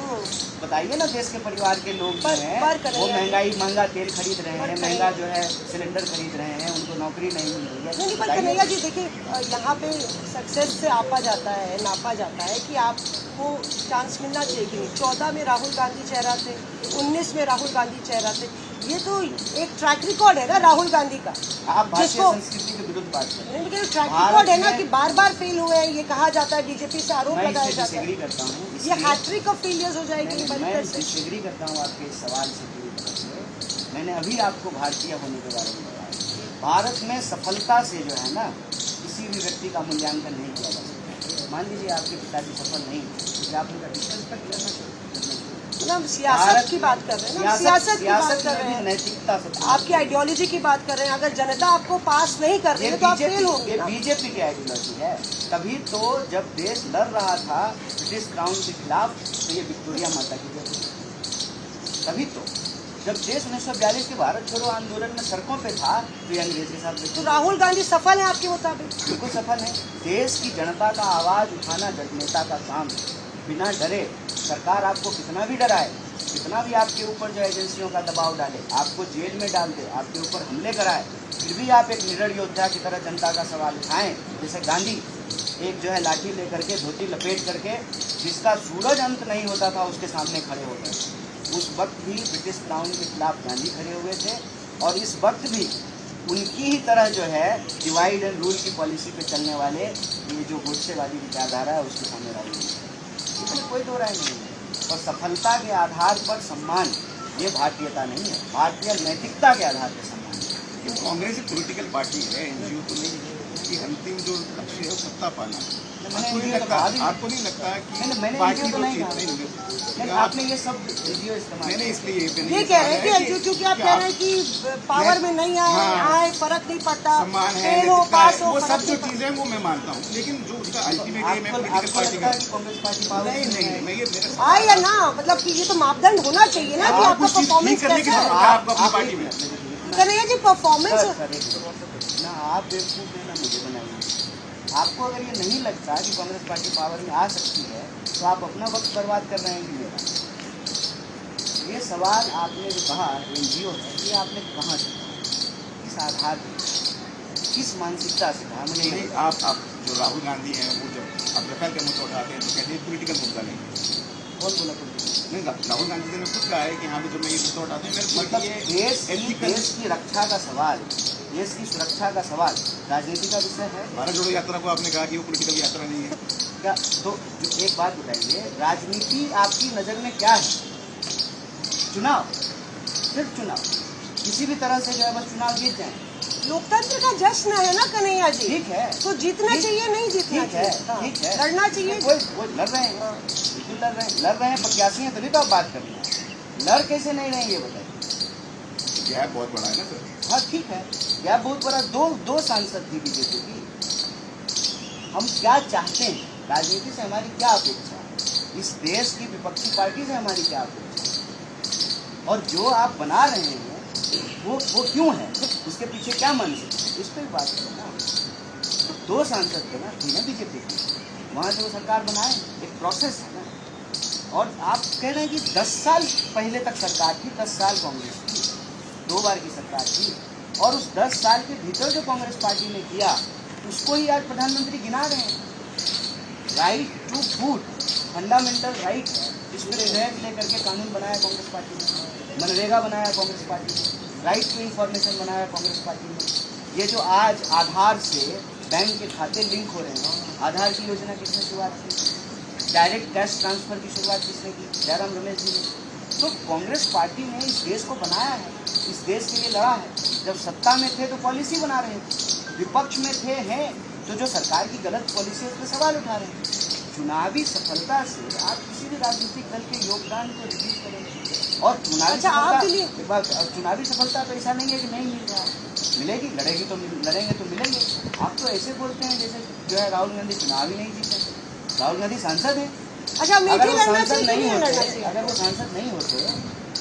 बताइए ना, देश के परिवार के लोग जो हैं वो महंगा तेल खरीद रहे हैं, महंगा जो है सिलेंडर खरीद रहे हैं, उनको नौकरी नहीं मिल रही है। नहीं, पर कन्हैया जी देखिए, यहाँ पे सक्सेस से नापा जाता है कि आपको चांस मिलना चाहिए कि नहीं। 14 में राहुल गांधी चेहरा थे, 19 में राहुल गांधी चेहरा थे, ये तो एक ट्रैक रिकॉर्ड है ना राहुल गांधी का। आप भारतीय संस्कृति के विरुद्ध बात कर रहे हैं। लेकिन ट्रैक रिकॉर्ड है ना कि बार बार फेल हुए हैं, ये कहा जाता है, बीजेपी से आरोप लगाया जाता है। करता हूँ, ये हैट्रिक ऑफ फेलियर्स हो जाएगी। मैं डिसएग्री करता हूँ आपके इस सवाल से पूरी तरह से। मैंने अभी आपको भारतीय होने के बारे में बताया। भारत में सफलता से जो है ना किसी भी व्यक्ति का मूल्यांकन नहीं किया जा सकता। मान लीजिए आपके पिताजी सफल नहीं, तो आप उनका डिसरेस्पेक्ट करना चाहिए। हम सियासत की बात कर रहे हैं ना, सियासत की बात कर रहे हैं, नैतिकता सबसे, आपकी आइडियोलॉजी की बात कर रहे हैं। अगर जनता आपको पास नहीं कर रही है तो आप फेल होंगे। ये बीजेपी की आइडियोलॉजी है। तभी तो जब देश लड़ रहा था ब्रिटिश क्राउन के खिलाफ, तो ये विक्टोरिया माता की जय थी। तभी तो जब देश 1942 के भारत छोड़ो आंदोलन में सड़कों पे था, तो ये अंग्रेज के साथ। तो राहुल गांधी सफल है आपके मुताबिक? बिल्कुल सफल है। देश की जनता का आवाज उठाना नेता का काम है, बिना डरे। सरकार आपको कितना भी डराए, कितना भी आपके ऊपर जो एजेंसियों का दबाव डाले, आपको जेल में डाल दे, आपके ऊपर हमले कराए, फिर भी आप एक निडर योद्धा की तरह जनता का सवाल उठाएं। जैसे गांधी एक जो है लाठी लेकर के, धोती लपेट करके, जिसका सूरज अंत नहीं होता था, उसके सामने खड़े हो गए। उस वक्त भी ब्रिटिश क्राउन के खिलाफ गांधी खड़े हुए थे, और इस वक्त भी उनकी ही तरह जो है डिवाइड एंड रूल की पॉलिसी पे चलने वाले ये जो गोडसेवादी विचारधारा है उसके सामने राजी है। इसमें कोई दो राय नहीं है। और सफलता के आधार पर सम्मान ये भारतीयता नहीं है, भारतीय नैतिकता के आधार पर सम्मान है। क्यों कांग्रेस एक पॉलिटिकल पार्टी है, एनजीओ तो नहीं है कि अंतिम जो लक्ष्य है वो सत्ता पाना है। आपको नहीं लगता कि मैंने पार्टी तो को नहीं चीज कहा, आपने ये सब वीडियो इस्तेमाल मैंने इसलिए ये कह रहे हैं कि क्योंकि आप कह रहे हैं कि पावर में नहीं आए फर्क नहीं पड़ता, सम्मान है, फेल हो पास हो वो सब फर्क जो नहीं चीजें हैं वो मैं मानता हूँ, लेकिन जो उसका अल्टीमेट एम है पॉलिटिकल आपको पार्टी लगता का है कि कांग्रेस पार्टी पावर नहीं नहीं मैं ये मेरे पड़ता। आए या ना, मतलब कि ये तो मापदंड होना चाहिए ना कि आपका परफॉर्मेंस करने की कैसा जरूरत है। है आपको अपनी पार्टी में। कन्हैया जी परफॉर्मेंस ना आप बेवकूफ़ हैं ना मुझे बनाइए। आपको अगर ये नहीं लगता कि कांग्रेस पार्टी पावर में आ सकती है तो आप अपना वक्त बर्बाद कर रहे हैं कि मेरा। ये सवाल आपने जो कहा एनजीओ है, ये आपने कहाँ से कहा, किस आधार पर, किस मानसिकता से कहा, मुझे नहीं आप जो राहुल गांधी हैं वो जब आप रफेल का मुद्दा उठाते हैं तो कहते हैं पॉलिटिकल मुद्दा नहीं है। कौन बोला कुछ नहीं राहुल गांधी जी ने खुद कहा है कि हाँ भी जब मैं ये मुद्दा उठाते हैं मेरे मतलब ये देश की रक्षा का सवाल, देश की सुरक्षा का सवाल राजनीति का विषय है। भारत जोड़ो यात्रा को आपने कहा कि वो पॉलिटिकल यात्रा नहीं है। क्या तो एक बात बताइए, राजनीति आपकी नज़र में क्या है? चुनाव, सिर्फ चुनाव, किसी भी तरह से जो है बस चुनाव जीत जाए। लोकतंत्र का जश्न है ना कन्हैया जी, ठीक है, तो जीतना चाहिए नहीं जीतना ठीक है, चाहिए, ठीक है, लड़ना चाहिए। वो लड़ रहे हैं, बिल्कुल लड़ रहे हैं, प्रत्याशी हैं तभी तो आप बात कर रहे हैं। लड़ कैसे नहीं रहे ये बताइए। गैप बहुत बड़ा है ना सर। हाँ ठीक है, गैप बहुत बड़ा, दो सांसद थी बीजेपी की। हम क्या चाहते हैं, राजनीति से हमारी क्या अपेक्षा है, इस देश की विपक्षी पार्टी से हमारी क्या अपेक्षा है, और जो आप बना रहे हैं वो क्यों है, उसके पीछे क्या मानसिक है, इस पर भी बात करो ना। तो दो सांसद थे ना, थी ना बीजेपी की, वहाँ से वो सरकार बनाए, एक प्रोसेस है ना। और आप कह रहे हैं कि 10 साल पहले तक सरकार थी, 10 साल कांग्रेस की, 2 बार की सरकार थी, और उस 10 साल के भीतर जो कांग्रेस पार्टी ने किया उसको ही आज प्रधानमंत्री गिना रहे हैं। Right to food fundamental right है, इसमें विधेयक लेकर के कानून बनाया कांग्रेस पार्टी ने, मनरेगा बनाया कांग्रेस पार्टी ने, राइट टू इन्फॉर्मेशन बनाया कांग्रेस पार्टी ने। ये जो आज आधार से बैंक के खाते लिंक हो रहे हैं, आधार की योजना किसने शुरुआत की, डायरेक्ट कैश ट्रांसफर की शुरुआत किसने की, जयराम रमेश जी ने। तो कांग्रेस पार्टी ने इस देश को बनाया है, इस देश के लिए लड़ा है। जब सत्ता में थे तो पॉलिसी बना रहे थे, विपक्ष में थे हैं तो जो सरकार की गलत पॉलिसी है उस पर सवाल उठा रहे हैं। चुनावी सफलता से आप किसी भी राजनीतिक दल के योगदान को रिलीज करेंगे, और चुनावी सफलता तो ऐसा नहीं है कि नहीं मिल रहा है, मिलेगी, लड़ेंगे तो मिलेंगे। आप तो ऐसे बोलते हैं जैसे जो है राहुल गांधी चुनाव ही नहीं जीते। राहुल गांधी सांसद है, अच्छा अगर वो लड़ना सांसद नहीं चाहिए, होते, अगर वो सांसद नहीं होते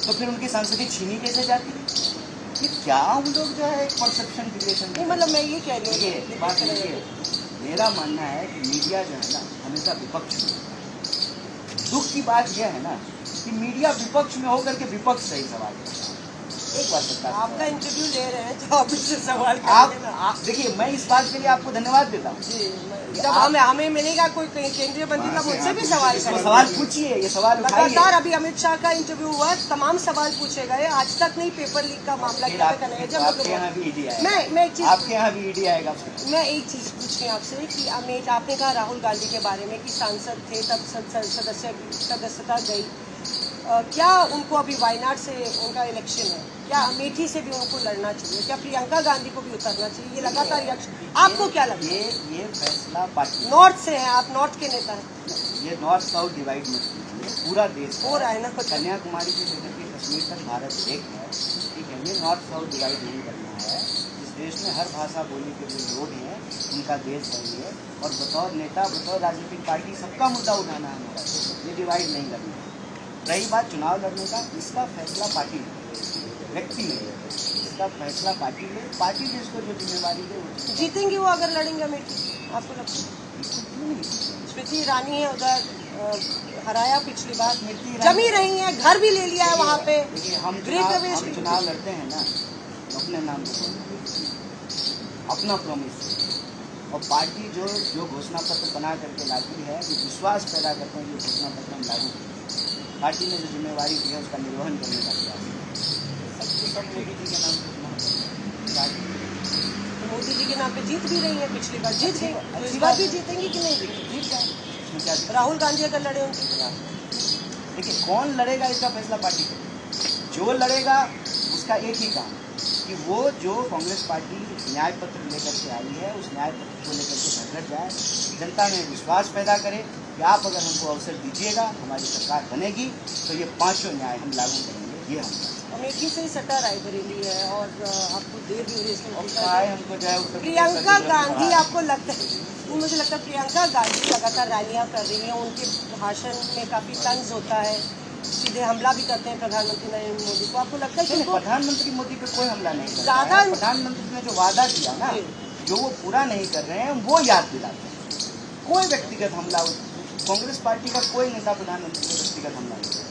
तो फिर उनकी सांसदी छीनी कैसे जाती? ये क्या हम लोग जो है एक परसेप्शन क्रिएशन, नहीं मतलब मैं ये कह रही हूँ ये बात लीजिए, मेरा मानना है कि मीडिया जो है ना हमेशा विपक्ष में। दुख की बात यह है ना कि मीडिया विपक्ष में होकर के विपक्ष से ही सवाल करता है। एक बात सकता आपका इंटरव्यू ले रहे हैं तो आप इससे सवाल आप करेंगे ना। देखिए, मैं इस बात के लिए आपको धन्यवाद देता हूँ। जी, जब हमें मिलेगा कोई केंद्रीय मंत्री का मुझसे भी सवाल तो करेंगे। सवाल पूछिए, ये सवाल उठाइए। लगातार अभी अमित शाह का इंटरव्यू हुआ, तमाम सवाल पूछे गए, आज तक नहीं पेपर लीक का मामला फिर क्या आपके यहाँ भी ईडी आएगा, मैं एक चीज आपके यहाँ भी ईडी आएगा। मैं एक चीज पूछ रही हूँ आपसे कि आपने कहा राहुल गांधी के बारे में कि सांसद थे तब सदस्यता गई, क्या उनको अभी वायनाड से उनका इलेक्शन है, क्या अमेठी से भी उनको लड़ना चाहिए, क्या प्रियंका गांधी को भी उतरना चाहिए? ये लगातार रिएक्शन, आपको क्या लगता है? ये फैसला पार्टी, नॉर्थ से हैं आप, नॉर्थ के नेता हैं, ये नॉर्थ साउथ डिवाइड मत कीजिए, पूरा देश हो रहा है ना कन्याकुमारी से लेकर के कश्मीर तक भारत एक है, ठीक है। ये नॉर्थ साउथ डिवाइड नहीं करना है। इस देश में हर भाषा बोली के जो लोग हैं उनका देश है ये, और बतौर नेता, बतौर राजनीतिक पार्टी सबका मुद्दा उठाना है हमारा, ये डिवाइड नहीं करना है। रही बात चुनाव लड़ने का, इसका फैसला पार्टी ले, व्यक्ति ले, इसका फैसला पार्टी ले, पार्टी जिसको जो जिम्मेवारी दे वो जीतेंगे वो अगर लड़ेंगे अमेठी, आपको लगता है? क्यों नहीं जीतेंगे? स्मृति ईरानी है उधर, हराया पिछली बार, स्मृति ईरानी- जमी रही है, घर भी ले लिया है वहाँ पे। देखिए, हम गृह प्रवेश भी- चुनाव लड़ते हैं ना तो अपने नाम से, अपना प्रॉमिस, और पार्टी जो घोषणा पत्र बना करके लाती है, जो विश्वास पैदा करते हैं कि घोषणा पत्र हम लागू करें, पार्टी ने जो जिम्मेवारी दी है उसका निर्वहन करने का प्रयास है। सब मोदी जी के नाम पर तो मोदी जी के नाम पे जीत भी रही है, पिछली बार जीत गई, तो इस बार भी जीतेंगी कि नहीं जीतेंगी? जीत जाए, इसमें क्या दिक्कत? राहुल गांधी अगर लड़े उनके खिलाफ, देखिए कौन लड़ेगा इसका फैसला पार्टी करेगी। जो लड़ेगा उसका एक ही काम कि वो जो कांग्रेस पार्टी न्याय पत्र लेकर के आई है उस न्याय पत्र को लेकर के संघर्ष जाए, जनता में विश्वास पैदा करे कि आप अगर हमको अवसर दीजिएगा हमारी सरकार बनेगी तो ये पांचों न्याय हम लागू करेंगे। ये हम अमेठी से ही सटा रायबरेली है और आपको देर भी हो रही है आए हमको जो है प्रियंका गांधी, आपको लगता है, मुझे लगता है प्रियंका गांधी लगातार रैलियां कर रही हैं, उनके भाषण में काफी तंज होता है, सीधे हमला भी करते हैं प्रधानमंत्री नरेंद्र मोदी को। आपको लगता है कि प्रधानमंत्री मोदी पे कोई हमला नहीं करता ज्यादा है। प्रधानमंत्री ने जो वादा किया ना जो वो पूरा नहीं कर रहे हैं वो याद दिलाते हैं। कोई व्यक्तिगत हमला, कांग्रेस पार्टी का कोई नेता प्रधानमंत्री को व्यक्तिगत हमला नहीं करता।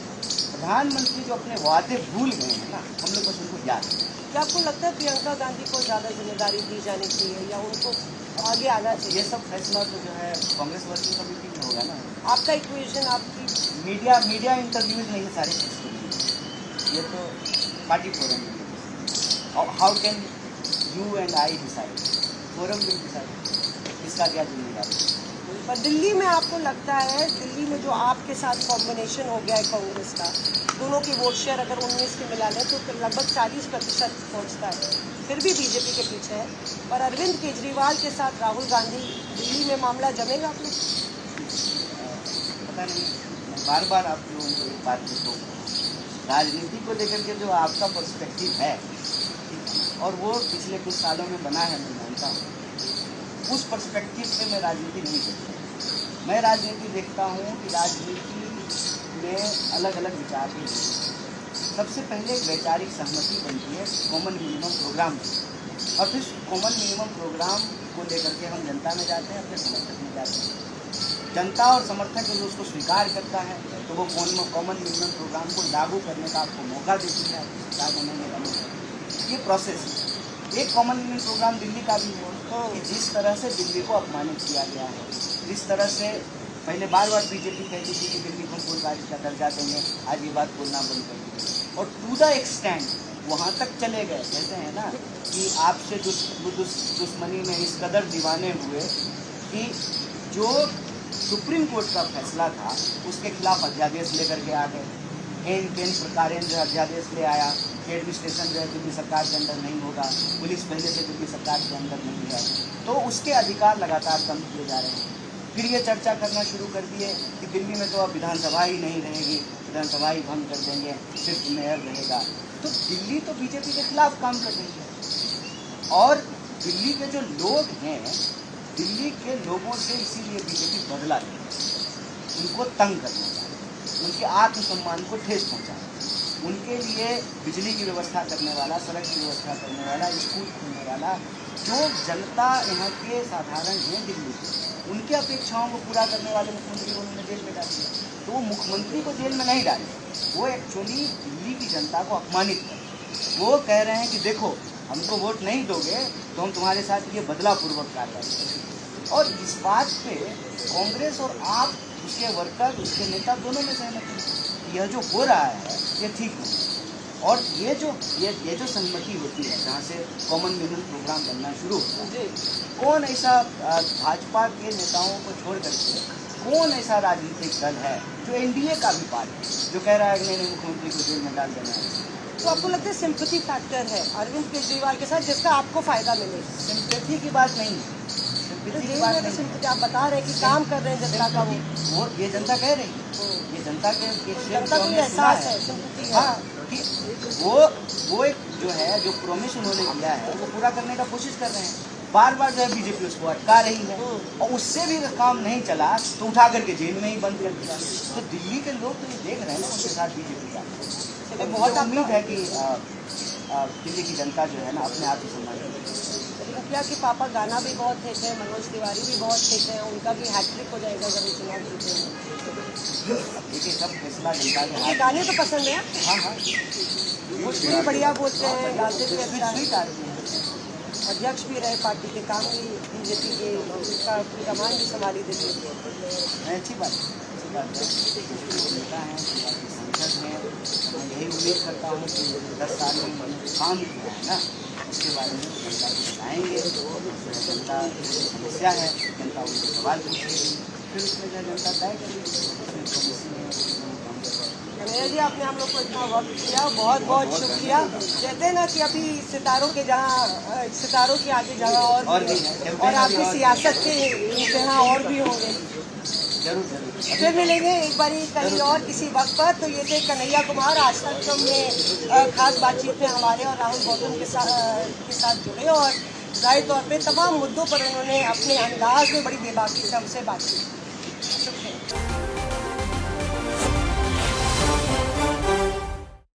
प्रधानमंत्री जो अपने वादे भूल गए हैं ना, हम लोग बस उनको याद है। क्या आपको लगता है प्रियंका गांधी को ज्यादा जिम्मेदारी दी जानी चाहिए या उनको आगे आना चाहिए? ये सब फैसला तो जो है कांग्रेस वर्किंग कमेटी में होगा ना। आपका इक्वेशन, आपकी मीडिया इंटरव्यूज नहीं है सारे चीज़ के लिए, ये तो पार्टी फोरम में। How can you and I decide? Forum will decide, इसका क्या जिम्मेदारी? पर दिल्ली में आपको लगता है, दिल्ली में जो आपके साथ कॉम्बिनेशन हो गया है कांग्रेस का, दोनों की वोट शेयर अगर 19 के मिला लें तो लगभग 40% पहुंचता है, फिर भी बीजेपी के पीछे है। पर अरविंद केजरीवाल के साथ राहुल गांधी, दिल्ली में मामला जमेगा आप लोग? पता नहीं, मैं बार बार आप लोगों को एक बात पूछूँ, राजनीति को लेकर के जो आपका पर्सपेक्टिव है और वो पिछले कुछ सालों में बना है, मैं मानता हूँ, उस पर्सपेक्टिव से मैं राजनीति नहीं देखता। मैं राजनीति देखता हूँ कि राजनीति में अलग अलग विचार भी हैं। सबसे पहले एक वैचारिक सहमति बनती है कॉमन मिनिमम प्रोग्राम और फिर कॉमन मिनिमम प्रोग्राम को लेकर के हम जनता में जाते हैं, अपने समर्थक में जाते हैं। जनता और समर्थक जो उसको स्वीकार करता है तो वो कॉमन मिनिमम प्रोग्राम को लागू करने का आपको मौका देती है, सरकार बनने का। ये प्रोसेस है। एक कॉमन मिनिमम प्रोग्राम दिल्ली का भी है कि जिस तरह से दिल्ली को अपमानित किया गया है, जिस तरह से पहले बार बार बीजेपी कहती थी कि दिल्ली को पूर्ण राज्य का दर्जा देंगे, आज ये बात बोलना बंद कर दी और टू द एक्सटेंट वहाँ तक चले गए। कहते हैं ना कि आपसे दुश्मनी में इस कदर दीवाने हुए कि जो सुप्रीम कोर्ट का फैसला था उसके खिलाफ अध्यादेश लेकर के आ गए। केन प्रकार जो अध्यादेश ले आया कि एडमिनिस्ट्रेशन जो है दिल्ली सरकार के अंदर नहीं होगा, पुलिस पहले से दिल्ली सरकार के अंदर नहीं है, तो उसके अधिकार लगातार कम किए जा रहे हैं। फिर ये चर्चा करना शुरू कर दिए कि दिल्ली में तो अब विधानसभा ही नहीं रहेगी, विधानसभा ही भंग कर देंगे, सिर्फ मेयर रहेगा। तो दिल्ली तो बीजेपी के खिलाफ काम कर रही है और दिल्ली के जो लोग हैं, दिल्ली के लोगों से इसीलिए बीजेपी बदला रही है, उनको तंग करना चाहिए, उनके आत्मसम्मान को ठेस पहुँचाना, उनके लिए बिजली की व्यवस्था करने वाला, सड़क की व्यवस्था करने वाला, स्कूल खोलने वाला, जो जनता यहाँ के साधारण हैं दिल्ली के, उनके अपेक्षाओं को पूरा करने वाले मुख्यमंत्री को उन्होंने जेल में डाल दिया। तो वो मुख्यमंत्री को जेल में नहीं डाले, वो एक्चुअली दिल्ली की जनता को अपमानित कर, वो कह रहे हैं कि देखो हमको वोट नहीं दोगे तो हम तुम्हारे साथ ये बदलापूर्वक कार्रवाई करेंगे। और इस बात पे कांग्रेस और आप, उसके वर्कर, उसके नेता दोनों में सहमत हैं। यह जो हो रहा है ये ठीक नहीं। और ये जो सहमति होती है जहाँ से कॉमन मिनिमम प्रोग्राम बनना शुरू होता है, कौन ऐसा भाजपा के नेताओं को छोड़ करके कौन ऐसा राजनीतिक दल है जो एनडीए का भी पार्ट है जो कह रहा है कि नहीं मुख्यमंत्री को जेल में डाल देना है? तो आपको लगता है सिंपैथी फैक्टर है अरविंद केजरीवाल के साथ जिसका आपको फायदा मिले? सिंपैथी की बात नहीं है, सिंपैथी की बात नहीं है। आप बता रहे हैं कि काम कर रहे हैं जनता का, वो ये जनता कह रही है, ये जनता के जनता को एहसास है, सिंपैथी है। हाँ, कि वो एक जो है जो प्रॉमिस उन्होंने किया है वो पूरा करने का कोशिश कर रहे हैं। बार बार जो है बीजेपी उसको अटका रही है और उससे भी अगर काम नहीं चला तो उठा करके जेल में ही बंद कर दिया। तो दिल्ली के लोग तो ये देख रहे हैं ना उनके साथ बीजेपी का, तो बहुत उम्मीद है कि दिल्ली की जनता जो है ना अपने आप ही सम्मान करेगी। मुखिया के पापा गाना भी बहुत हिट है, मनोज तिवारी भी बहुत हिट है, उनका भी हैट्रिक हो जाएगा जब ये चुनाव जीतेंगे। देखिए सब फैसला जनता के हाथ। गाने तो पसंद है? हाँ हाँ, भोजपुरी बढ़िया बोलते हैं, गाते भी अच्छा है, स्वीट आदमी है, अध्यक्ष भी रहे पार्टी के, काम भी बीजेपी के, उसका कमान भी संभाली दिल्ली। अच्छी बात है। का जो नेता हैं, सांसद हैं, मैं यही उम्मीद करता हूँ कि 10 साल में उन्होंने काम किया है ना, उसके बारे में जनता को बताएंगे। जनता समस्या है, जनता उनसे सवाल पूछेगी, फिर उसमें जो जनता तय करेगी उसमें पॉलिसी है। कन्हैया जी, आपने हम लोग को इतना वक्त दिया, बहुत बहुत शुक्रिया। कहते हैं ना कि अभी सितारों के आगे जगह और भी है, और आपकी सियासत के जहाँ और भी होंगे। जरूर फिर मिलेंगे एक बारी कहीं और किसी वक्त पर। तो ये थे कन्हैया कुमार, आज तक में खास बातचीत में हमारे और राहुल गौतम के साथ जुड़े, और जाहिर तौर पे तमाम मुद्दों पर उन्होंने अपने अंदाज में बड़ी बेबाकी से हमसे बातचीत की।